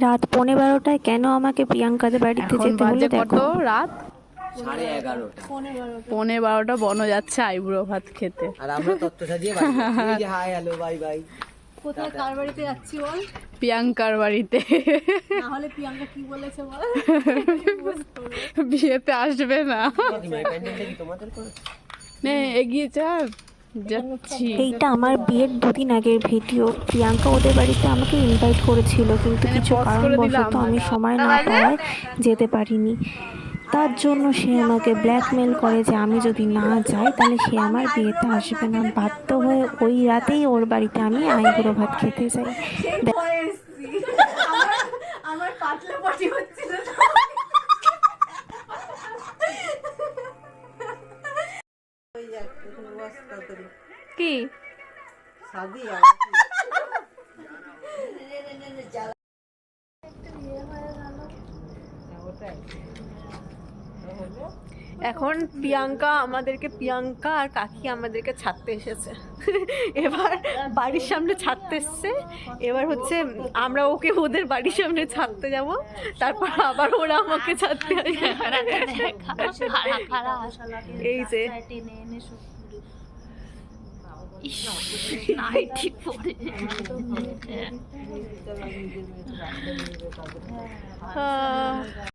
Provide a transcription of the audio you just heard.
রাত 12:15টায় কেন আমাকে প্রিয়াঙ্কাদের বাড়িতে এখন যেতে হলো বাজে কত? দেখো। রাত 11:30। 11:15 বনো যাচ্ছে আইবুড়ো ভাত খেতে। আর আমরা তত্ত্ব সাজিয়ে বাড়ি যাচ্ছি। এই যে হাই হ্যালো বাই বাই। কোথায় কার বাড়িতে যাচ্ছি বল? প্রিয়াঙ্কার বাড়িতে। না হলে প্রিয়াঙ্কা কি বলেছে বল? বিয়েতে আসবে না। কাকিমা, এই প্যান্ডেলটা কি তোমাদের করে? নে এগিয়ে চল, যাচ্ছি। এইটা আমার বিয়ের 2 দিন আগের ভিডিও। প্রিয়াঙ্কা ওদের বাড়িতে আমাকে ইনভাইট করেছিল, কিন্তু কিছু pause করে কারণবশত দিলাম। আমি সময় না পাওয়ায় যেতে পারিনি। তার জন্য সে আমাকে ব্ল্যাকমেল করে যে আমি যদি না যাই তাহলে সে আমার বিয়েতে আসবে না। বাধ্য হয়ে ওই রাতেই ওর বাড়িতে আমি আইবুড়ো ভাত খেতে যাই। আমার পাতলা পাটি হচ্ছিল না। কি এখন প্রিয়াঙ্কা আর কাকি আমাদেরকে ছাড়তে এসেছে। এবার বাড়ির সামনে ছাড়তে এসছে। এবার হচ্ছে আমরা ওকে ওদের বাড়ির সামনে ছাড়তে যাব, তারপর আবার ওরা আমাকে ছাড়তে আসবে। এই যে নাইটি পরে আহ